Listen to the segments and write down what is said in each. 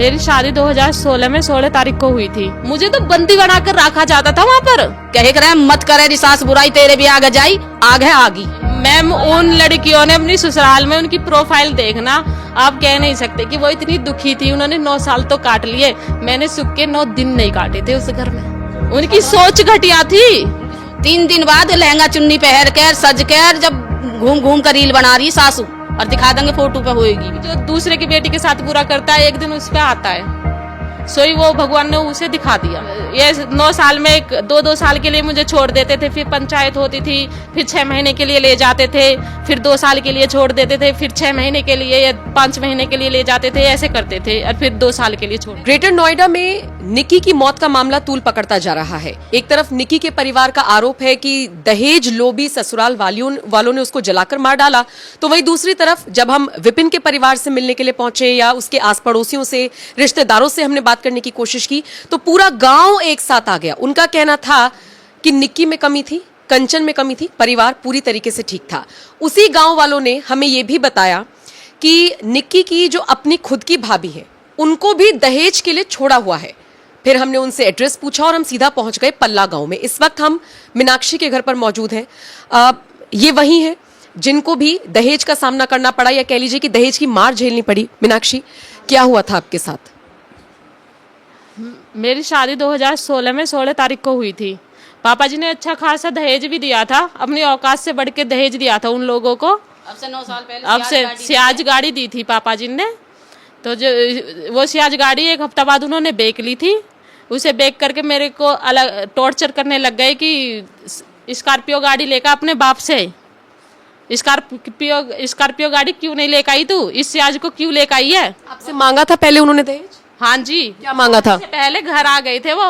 मेरी शादी 2016 में 16 तारीख को हुई थी। मुझे तो बंदी बनाकर रखा जाता था वहाँ पर। कहे करे मत करे सास बुराई तेरे भी आगे जाई आगे आगी। मैम उन लड़कियों ने अपनी ससुराल में उनकी प्रोफाइल देखना, आप कह नहीं सकते कि वो इतनी दुखी थी। उन्होंने 9 साल तो काट लिए, मैंने सुख के 9 दिन नहीं काटे थे उस घर में। उनकी सोच घटिया थी। 3 दिन बाद लहंगा चुन्नी पहन कर सज कर जब घूम घूम कर रील बना रही सासू, और दिखा देंगे फोटो पे होएगी। जो दूसरे की बेटी के साथ बुरा करता है एक दिन उस पे आता है, सोई वो भगवान ने उसे दिखा दिया। ये 9 साल में 2-2 साल के लिए मुझे छोड़ देते थे, फिर पंचायत होती थी, फिर 6 महीने के लिए ले जाते थे, फिर 2 साल के लिए छोड़ देते थे, फिर 6 महीने के लिए या 5 महीने के लिए ले जाते थे, ऐसे करते थे, और फिर 2 साल के लिए छोड़। ग्रेटर नोएडा में निक्की की मौत का मामला तूल पकड़ता जा रहा है। एक तरफ निक्की के परिवार का आरोप है कि दहेज लोभी ससुराल वालों ने उसको जलाकर मार डाला, तो वहीं दूसरी तरफ जब हम विपिन के परिवार से मिलने के लिए पहुंचे या उसके आस पड़ोसियों से, रिश्तेदारों से हमने बात करने की कोशिश की, तो पूरा गांव एक साथ आ गया। उनका कहना था कि निक्की में कमी थी, कंचन में कमी थी, परिवार पूरी तरीके से ठीक था। उसी गांव वालों ने हमें यह भी बताया कि निक्की की जो अपनी खुद की भाभी है उनको भी दहेज के लिए छोड़ा हुआ है। फिर हमने उनसे एड्रेस पूछा और हम सीधा पहुंच गए पल्ला गांव में। इस वक्त हम मीनाक्षी के घर पर मौजूद हैं। ये वही है जिनको भी दहेज का सामना करना पड़ा, या कह लीजिए कि दहेज की मार झेलनी पड़ी। मीनाक्षी, क्या हुआ था आपके साथ? मेरी शादी 2016 में 16 तारीख को हुई थी। पापा जी ने अच्छा खासा दहेज भी दिया था, अपनी औकात से बढ़ के दहेज दिया था उन लोगों को। अब से 9 साल पहले अब से सियाज गाड़ी दी थी पापा जी ने, तो जो वो सियाज गाड़ी 1 हफ्ता बाद उन्होंने बेच ली थी। उसे बेच करके मेरे को अलग टॉर्चर करने लग गए कि स्कॉर्पियो गाड़ी लेकर अपने बाप से, स्कॉर्पियो गाड़ी क्यों नहीं लेकर आई तू, इस सियाज को क्यों लेकर आई है। आपसे मांगा था पहले उन्होंने दहेज? हाँ जी। क्या मांगा था? पहले घर आ गए थे वो।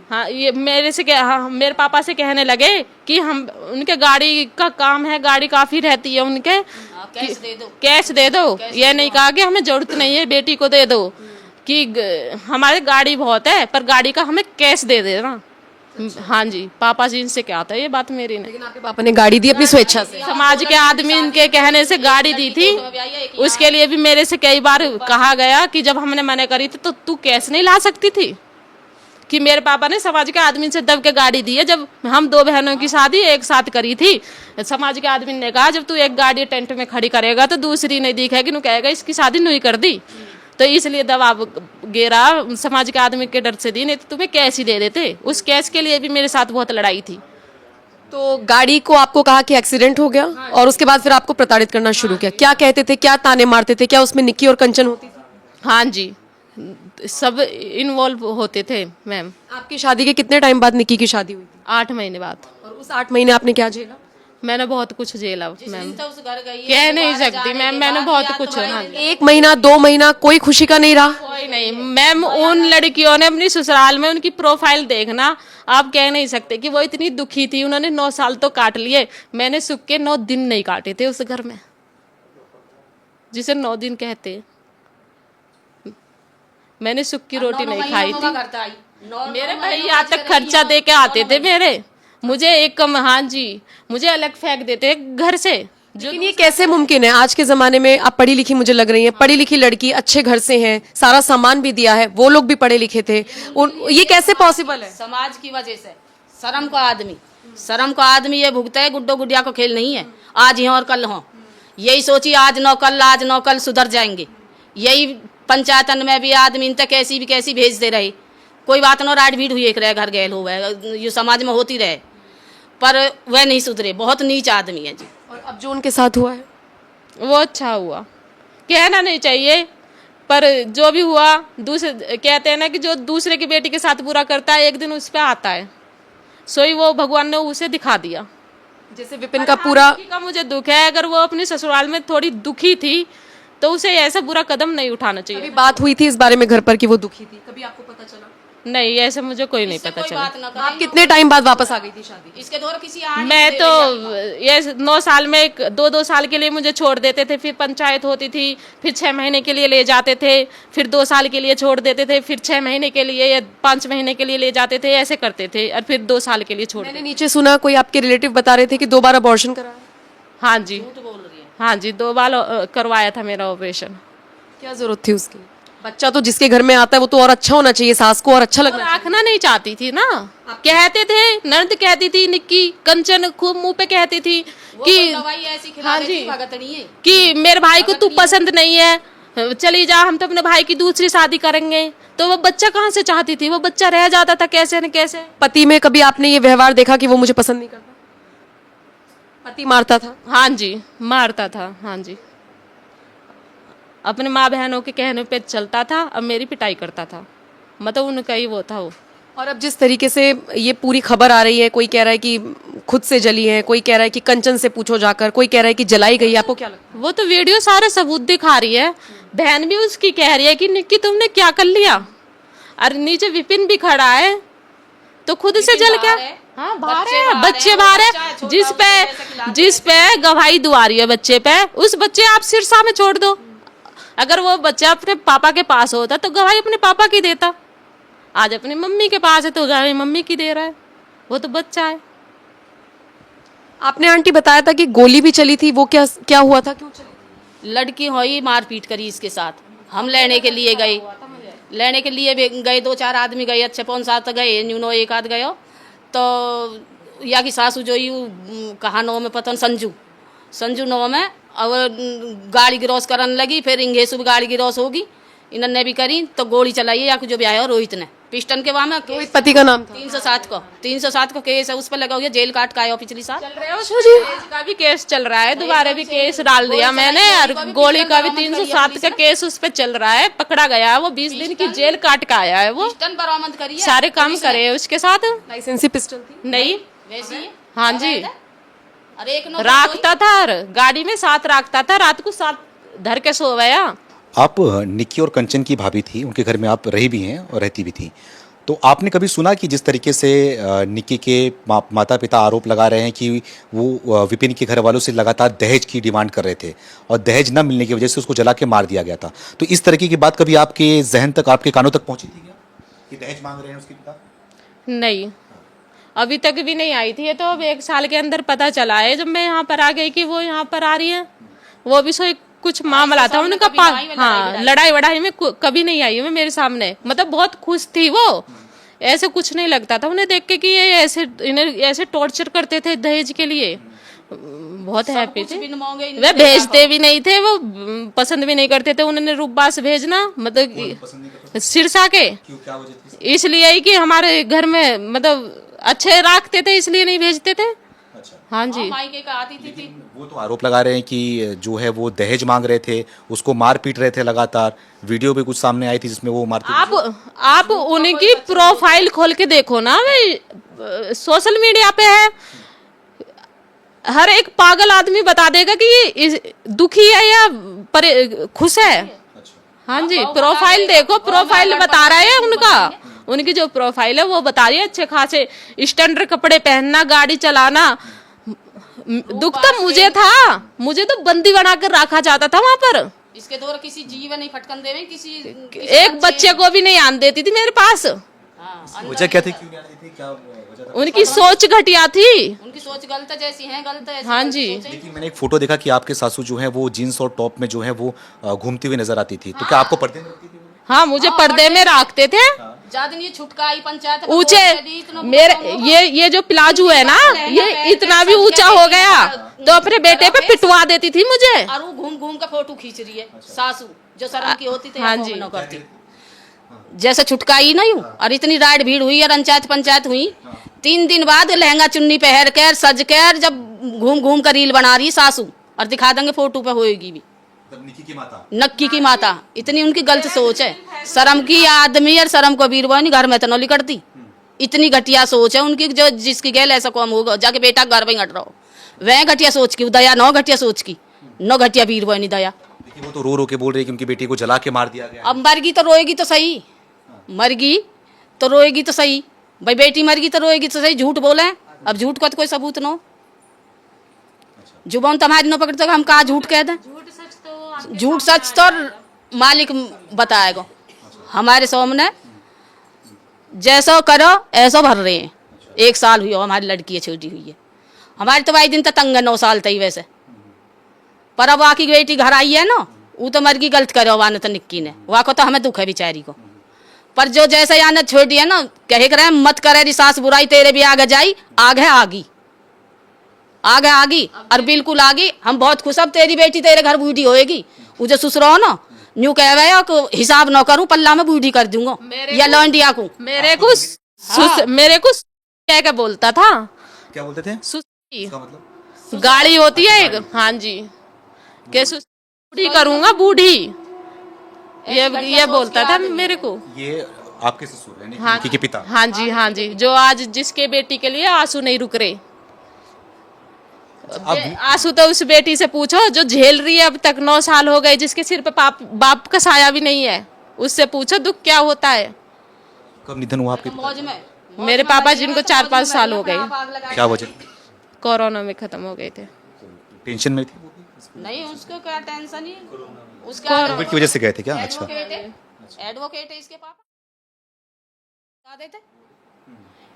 हाँ, ये मेरे पापा से कहने लगे कि हम उनके गाड़ी का काम है, गाड़ी काफी रहती है उनके, कैश दे दो। ये नहीं कहा कि हमें जरूरत नहीं है, बेटी को दे दो, कि हमारे गाड़ी बहुत है पर गाड़ी का हमें कैश दे देना। हाँ जी, पापा जी इनसे क्या था ये बात मेरी ने। लेकिन आपके पापा ने गाड़ी दी अपनी स्वेच्छा से? समाज के आदमी इनके कहने से गाड़ी दी थी। उसके लिए भी मेरे से कई बार कहा गया कि जब हमने मना करी थी तो तू कैश नहीं ला सकती थी, कि मेरे पापा ने समाज के आदमी से दब के गाड़ी दी है। जब हम 2 बहनों की शादी एक साथ करी थी, समाज के आदमी ने कहा जब तू एक गाड़ी टेंट में खड़ी करेगा तो दूसरी नहीं दिखेगी, नु कहेगा इसकी शादी नहीं कर दी, तो इसलिए दबाव गेरा समाज के आदमी के डर से दी, नहीं तो तुम्हें कैश ही दे देते। उस कैश के लिए भी मेरे साथ बहुत लड़ाई थी। तो गाड़ी को आपको कहा कि एक्सीडेंट हो गया, और उसके बाद फिर आपको प्रताड़ित करना शुरू किया। क्या कहते थे, क्या ताने मारते थे? क्या उसमें निक्की और कंचन होती थी? हाँ जी, सब इन्वॉल्व होते थे मैम। आपकी शादी के कितने टाइम बाद निक्की की शादी हुई थी? 8 महीने बाद। और उस 8 महीने आपने क्या झेला? मैंने बहुत कुछ झेला मैम, कह नहीं सकती मैम, मैंने बहुत कुछ। हाँ, 1 महीना 2 महीना कोई खुशी का नहीं रहा? कोई नहीं मैम। उन लड़कियों ने अपनी ससुराल में उनकी प्रोफाइल देखना, आप कह नहीं सकते कि वो इतनी दुखी थी। उन्होंने 9 साल तो काट लिए, मैंने सुख के 9 दिन नहीं काटे थे उस घर में, जिसे 9 दिन कहते। मैंने सुख की रोटी नहीं खाई थी। मेरे भैया तक खर्चा दे के आते थे मेरे, मुझे एक कम, हाँ जी, मुझे अलग फेंक देते घर से। लेकिन ये कैसे मुमकिन है? आज के जमाने में आप पढ़ी लिखी मुझे लग रही हैं, पढ़ी लिखी लड़की, अच्छे घर से हैं, सारा सामान भी दिया है, वो लोग भी पढ़े लिखे थे, ये कैसे पॉसिबल है? समाज की वजह से शर्म का आदमी ये भुगता है। गुड्डो गुडिया को खेल नहीं है, आज ही और कल हो, यही सोची आज नौ कल सुधर जाएंगे। यही पंचायतन में भी आदमी इन तक कैसी भेजते रहे, कोई बात ना, राइट भीड़ हुई एक रहे घर गैल हो, ये समाज में होती रहे, पर वह नहीं सुधरे, बहुत नीच आदमी है जी। और अब जो उनके साथ हुआ है वो अच्छा हुआ, कहना नहीं चाहिए, पर जो भी हुआ, दूसरे कहते हैं ना कि जो दूसरे की बेटी के साथ बुरा करता है एक दिन उस पर आता है, सोई वो भगवान ने उसे दिखा दिया। जैसे विपिन का पूरा का मुझे दुख है, अगर वो अपनी ससुराल में थोड़ी दुखी थी तो उसे ऐसा बुरा कदम नहीं उठाना चाहिए। कभी बात हुई थी इस बारे में घर पर कि वो दुखी थी? कभी आपको पता चला? नहीं, ऐसे मुझे कोई नहीं पता चला। आप कितने टाइम बाद वापस आ गई थी शादी? इसके दौर किसी मैं तो ये 9 साल में 2-2 साल के लिए मुझे छोड़ देते थे, फिर पंचायत होती थी, फिर 6 महीने के लिए ले जाते थे, फिर 2 साल के लिए छोड़ देते थे, फिर 6 महीने के लिए या 5 महीने के लिए ले जाते थे, ऐसे करते थे, और फिर 2 साल के लिए छोड़। मैंने नीचे सुना कोई आपके रिलेटिव बता रहे थे कि 2 बार अबॉर्शन कराया। हाँ जी, हाँ जी, 2 बार करवाया था मेरा ऑपरेशन। क्या जरूरत थी उसकी? बच्चा तो जिसके घर में आता है वो तो और अच्छा होना चाहिए, सास को और अच्छा लगना चाहिए। रखना नहीं चाहती थी ना, कहते थे, ननद कहती थी, निक्की कंचन खूब मुंह पे कहती थी कि दवाई ऐसी खिला हाँ रही जी, थी, भगतनी है। कि मेरे भाई को तू पसंद नहीं है, चली जा, हम तो अपने भाई की दूसरी शादी करेंगे। तो वो बच्चा कहाँ से चाहती थी, वो बच्चा रह जाता था कैसे न कैसे। पति में कभी आपने ये व्यवहार देखा कि वो मुझे पसंद नहीं करता, पति मारता था? हाँ जी, मारता था। हाँ जी, अपने माँ बहनों के कहने पे चलता था, अब मेरी पिटाई करता था, मतलब उनका ही वो था वो। और अब जिस तरीके से ये पूरी खबर आ रही है, कोई कह रहा है कि खुद से जली है, कोई कह रहा है कि कंचन से पूछो जाकर, कोई कह रहा है कि जलाई गई, आपको क्या लगता वो तो वीडियो सारे सबूत दिखा रही है, बहन भी उसकी कह रही है कि निक्की तुमने क्या कर लिया। और नीचे विपिन भी खड़ा है, तो खुद से जल क्या, हाँ बाहर है, बच्चे बाहर है, जिस पे गवाही दुआ रही है बच्चे पे, उस बच्चे आप सिरसा में छोड़ दो। अगर वो बच्चा अपने पापा के पास होता तो गवाही अपने पापा की देता, आज अपनी मम्मी के पास है तो गवाही मम्मी की दे रहा है, वो तो बच्चा है। आपने आंटी बताया था कि गोली भी चली थी, वो क्या क्या हुआ था, क्यों चली? लड़की हुई मारपीट करी इसके साथ, हम लेने के लिए गए, लेने के लिए भी गए, 2-4 आदमी गए, अच्छे 5-7 गए, न्यूनो एक आध गयो, तो या की सासू जो यू कहा नो में पता संजू नो में, अब गाड़ी क्रॉस करने लगी, फिर इंगेसु भी गाड़ी क्रॉस होगी, इन्होंने भी करी तो गोली चलाई है, या जो ब्याह रोहित ने पिस्टन के वहाँ में, रोहित पति का नाम था। 307 को केस है, उस पर लगा हुआ, जेल काट का आया पिछली साल। दहेज का भी केस चल रहा है, दोबारा भी केस डाल दिया मैंने, और गोली का भी 307 का केस उस पे चल रहा है, पकड़ा गया है वो, 20 दिन की जेल काट का आया है वो, पिस्टन बरामद करी है, सारे काम करे है उसके साथ। लाइसेंसी पिस्टल थी? नहीं, वैसी है। हाँ जी, अरे एक नो राखता था, और गाड़ी में साथ राखता था, रात को साथ धर के सो गया। आप निक्की और कंचन की भाभी थी, उनके घर में आप रही भी हैं और रहती भी थी, तो आपने कभी सुना कि जिस तरीके से निक्की के माता पिता आरोप लगा रहे हैं कि वो विपिन के घर वालों से लगातार दहेज की डिमांड कर रहे थे और दहेज न मिलने की वजह से उसको जला के मार दिया गया था, तो इस तरीके की बात कभी आपके जहन तक, आपके कानों तक पहुंची थी क्या कि दहेज मांग रहे हैं उसके पिता? नहीं, अभी तक भी नहीं आई थी, ये तो अब 1 साल के अंदर पता चला है जब मैं यहाँ पर आ गई कि वो यहाँ पर आ रही है। वो भी सो कुछ मामला था उनका, हाँ लड़ाई वड़ाई में कभी नहीं आई है मेरे सामने, मतलब बहुत खुश थी वो, ऐसे कुछ नहीं लगता था उन्हें देख के कि ये इन्हें ऐसे टॉर्चर करते थे दहेज के लिए, बहुत हैप्पी थे। वे भेजते भी नहीं थे, वो पसंद भी नहीं करते थे, उन्होंने रूपबास भेजना, मतलब सिरसा के, इसलिए ही कि हमारे घर में मतलब अच्छे रखते थे, इसलिए नहीं भेजते थे। हाँ जी, वो तो आरोप लगा रहे हैं कि जो है वो दहेज मांग रहे थे, उसको मार पीट रहे थे लगातार, वीडियो भी कुछ सामने आई थी जिसमें वो मारते। आप उनकी प्रोफाइल खोल के देखो ना, वे सोशल मीडिया पे है, हर एक पागल आदमी बता देगा कि ये दुखी है या खुश है। हाँ जी, प्रोफाइल देखो, प्रोफाइल बता रहा है उनका, उनकी जो प्रोफाइल है वो बता रही है अच्छे खासे स्टैंडर्ड कपड़े पहनना, गाड़ी चलाना। दुख तो मुझे था, मुझे तो बंदी बना कर रखा जाता था वहाँ पर, इसके दौर किसी जीव नहीं फटकन देवे, किसी एक बच्चे को भी नहीं आने देती थी मेरे पास। वजह क्या थी, क्यों नहीं आ रही थी, क्या वजह था? उनकी सोच घटिया थी, उनकी सोच गलत जैसी है, गलत है। हाँ जी, लेकिन मैंने एक फोटो देखा कि आपके सासू जो है वो जीन्स और टॉप में जो है वो घूमती हुई नजर आती थी, तो क्या आपको पर्दे में रखती थी? हाँ मुझे पर्दे में रखते थे, ज्यादा नहीं छुटका आई पंचायत ऊंचे, मेरे ये जो प्लाजो है ना, ये इतना भी ऊंचा हो गया तो अपने बेटे पे पिटवा देती थी मुझे, और वो घूम घूम कर फोटो खींच रही है सासू, जो शर्म की होती थी। हाँ जी, करती जैसे छुटकाई नहीं हूँ, और इतनी राइड भीड़ हुई है, पंचायत हुई, 3 दिन बाद लहंगा चुन्नी पहन कर सज कर जब घूम घूम कर रील बना रही सासू, और दिखा देंगे फोटो पे होएगी भी नक्की की माता। इतनी उनकी गलत सोच है, शर्म की आदमी और शर्म को वीरवा नहीं घर में तो नौली करती, इतनी घटिया सोच है उनकी, जो जिसकी गैल ऐसा कौन होगा, जाके बेटा घर में हट रहो, वह घटिया सोच की दया, नौ घटिया सोच की, नौ घटिया वीरवा नहीं दया। वो तो रो के बोल रही है कि उनकी बेटी को जला के मार दिया गया। अब मरगी तो रोएगी तो सही, मरगी तो रोएगी तो सही, भाई बेटी मरगी तो रोएगी तो सही, झूठ बोले, अब झूठ का तो कोई सबूत न हो, जुबान तुम्हारी न पकड़ते हम कहा झूठ कह दें, झूठ सच तो मालिक बताएगा। हमारे सामने जैसा करो ऐसा भर रहे हैं, 1 साल हुई हो हमारी लड़की है, छोटी हुई है, हमारी तो भाई दिन तो तंग 9 साल तई वैसे, पर अब आकी बेटी घर आई है ना, वो तो मर गई, गलत करे वाने तो निक्की ने, वहाँ को तो हमें दुख है बेचारी को। पर जो जैसे आने छोड़ दिया ना, कहे करे मत करे री सास बुराई, तेरे भी आगे जाई, आगे आगी, आगे आगी और बिल्कुल आगी। हम बहुत खुश, अब तेरी बेटी तेरे घर बूढ़ी होएगी। वो जो ससुर हो ना, न्यू कह रहे हो कि हिसाब न करूं, पल्ला में बूढ़ी कर दूंगा या लौंडिया को। मेरे को क्या बोलता था, क्या बोलते थे? इसका मतलब गाड़ी होती है एक, हाँ जी, कैसे बूढ़ी करूंगा, बूढ़ी, ये बोलता था मेरे को। ये आपके ससुर यानी हाँ, निक्की के पिता? हाँ जी, हाँ जी, जो आज जिसके बेटी के लिए आंसू नहीं रुक रहे। आंसू तो उस बेटी से पूछो जो झेल रही है अब तक, 9 साल हो गए, जिसके सिर पे बाप का साया भी नहीं है, उससे पूछो दुख क्या होता है। कब निधन हुआ आपके? मौज में मेरे पापा जिनको 4-5 साल हो गए, क्या वजह? कोरोना में खत्म हो गए थे। टेंशन में थी? नहीं, उसको क्या टेंशन ही, उसका कोविड की वजह से गए थे क्या? अच्छा, एडवोकेट है इसके पापा, छुटा देते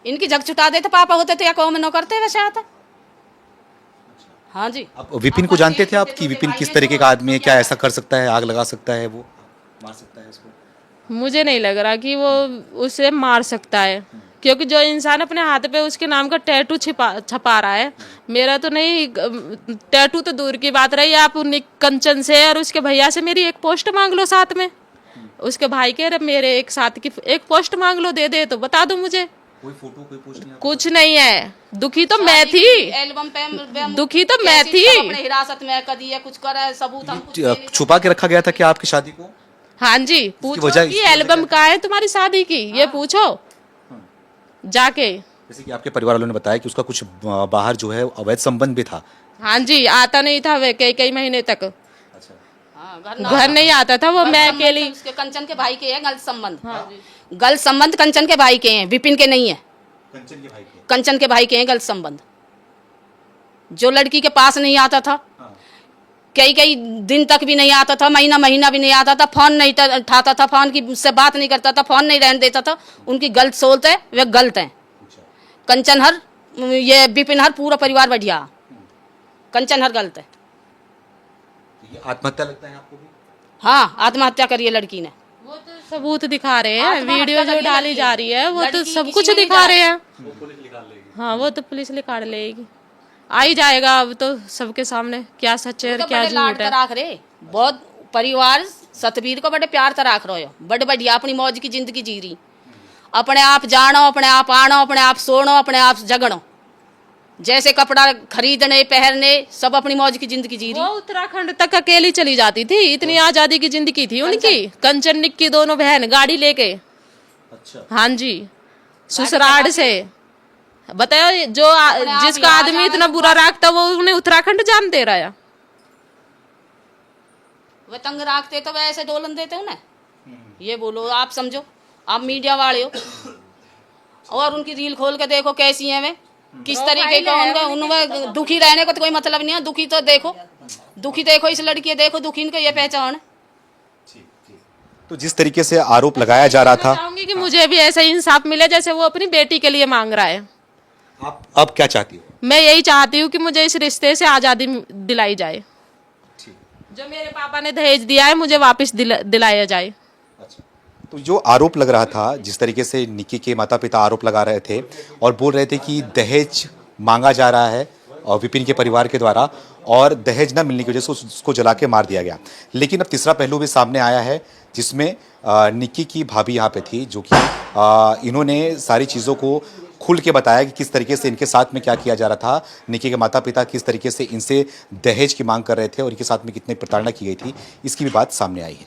इनकी जग छुटा देते पापा होते थे, या कौन में न करते वैसे आता। हाँ जी। आप विपिन को जानते थे आप कि विपिन किस तरीके का आदमी है, क्या ऐसा कर सकता है, आग लगा सकता है, वो मार सकता है उसको? मुझे नहीं लग रहा कि वो उसे मार सकता है, क्योंकि जो इंसान अपने हाथ पे उसके नाम का टैटू छपा रहा है, मेरा तो नहीं, टैटू तो दूर की बात रही, आप कंचन से और उसके भैया से मेरी एक पोस्ट मांग लो साथ में, उसके भाई के मेरे एक साथ की एक पोस्ट मांग लो, दे तो बता दो मुझे। कोई फोटो, कोई पोस्ट नहीं? कुछ नहीं है। दुखी तो मैं थी, एल्बम पे दुखी तो मैं थी। अपने हिरासत में कदी है, कुछ करे सबूत हम कुछ दे छुपा के रखा गया था क्या आपकी शादी को? हाँ जी, पूछो कि एल्बम कहाँ है तुम्हारी शादी की, ये पूछो जाके। जैसे कि आपके परिवार वालों ने बताया कि उसका कुछ बाहर जो है अवैध संबंध भी था। हाँ जी, आता नहीं था वे कई महीने तक। अच्छा, घर नहीं आता था वो, मैं अकेली। उसके कंचन के भाई के हैं गलत संबंध। गलत संबंध कंचन के भाई के हैं, विपिन के नहीं है। कंचन के भाई के? कंचन के भाई के हैं गलत संबंध। जो लड़की के पास नहीं आता था, कई दिन तक भी नहीं आता था, महीना भी नहीं आता था, फोन नहीं उठाता था, फोन की से बात नहीं करता था, फोन नहीं रहने देता था, उनकी गलत सोच है, वे गलत है। कंचन हर, ये विपिन हर, पूरा परिवार बढ़िया, कंचन हर गलत है। ये आत्महत्या लगता है आपको भी? हाँ, आत्महत्या करी है लड़की ने। वो तो सबूत दिखा रहे हैं, वीडियो जो डाली जा रही है वो तो सब कुछ दिखा रहे हैं। हाँ, वो तो पुलिस निकाल लेगी, आ ही जाएगा अब तो सबके सामने, क्या सच है और क्या झूठ है। राख रहे बहुत परिवार सतबीर को बड़े प्यार से राख रहे हो, बड़े बढ़िया अपनी मौज की जिंदगी जी रही, अपने आप जानो, अपने आप आनो, अपने आप सोनो, अपने आप जगनो, जैसे कपड़ा खरीदने पहनने सब अपनी मौज की जिंदगी जी रही। वो उत्तराखंड तक अकेली चली जाती थी, इतनी आजादी की जिंदगी थी उनकी। कंचन निक्की दोनों बहन गाड़ी लेके। अच्छा, हाँ जी, ससुराल से। बताओ, जो जिसका आदमी इतना बुरा राखता वो उन्हें उत्तराखंड जान दे रहा है। वे तंग राखते तो वे ऐसे डोलन देते उन्हें, ये बोलो आप समझो, आप मीडिया वाले हो, और उनकी रील खोल के देखो कैसी है वे, किस तरीके का उनमें दुखी रहने का तो कोई मतलब नहीं है। दुखी तो देखो, दुखी देखो इस लड़की देखो, दुखी इनका ये पहचान है। तो जिस तरीके से आरोप लगाया जा रहा था, चाहूंगी कि मुझे भी ऐसा इंसाफ मिले जैसे वो अपनी बेटी के लिए मांग रहा है। आप अब क्या चाहती हो? मैं यही चाहती हूँ कि मुझे इस रिश्ते से आजादी दिलाई जाए, जो मेरे पापा ने दहेज दिया है मुझे वापस दिलाया जाए। अच्छा, तो जो आरोप लग रहा था, जिस तरीके से निक्की के माता पिता आरोप लगा रहे थे और बोल रहे थे कि दहेज मांगा जा रहा है और विपिन के परिवार के द्वारा, और दहेज न मिलने की वजह से उसको जला के मार दिया गया। लेकिन अब तीसरा पहलू भी सामने आया है, जिसमें निक्की की भाभी यहाँ पे थी, जो कि इन्होंने सारी चीज़ों को खुल के बताया कि किस तरीके से इनके साथ में क्या किया जा रहा था। निक्की के माता पिता किस तरीके से इनसे दहेज की मांग कर रहे थे और इनके साथ में कितनी प्रताड़ना की गई थी, इसकी भी बात सामने आई है।